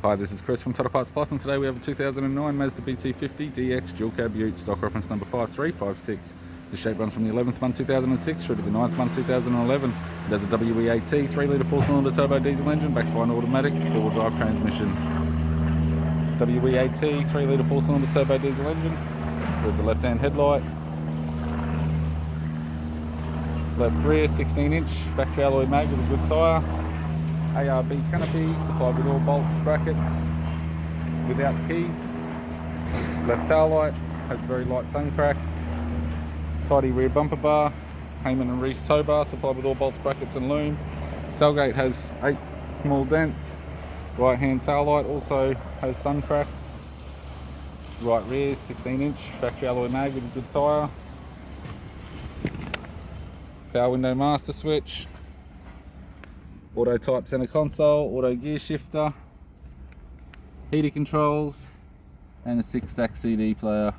Hi, this is Chris from Total Parts Plus, and today we have a 2009 Mazda BT-50 DX dual cab ute, stock reference number 5356. The shape runs from the 11th month 2006 through to the 9th month 2011. It has a WEAT 3 litre 4-cylinder turbo diesel engine backed by an automatic 4-wheel drive transmission. WEAT 3 litre 4-cylinder turbo diesel engine with the left-hand headlight. Left rear 16-inch factory alloy mag with a good tyre. ARB canopy supplied with all bolts, brackets, without keys. Left tail light has very light sun cracks. Tidy rear bumper bar. Hayman and Reese tow bar supplied with all bolts, brackets and loom. Tailgate has 8 small dents. Right hand tail light also has sun cracks. Right rear 16-inch factory alloy mag with a good tyre. Power window master switch. Auto type center console, auto gear shifter, heater controls, and a 6-stack CD player.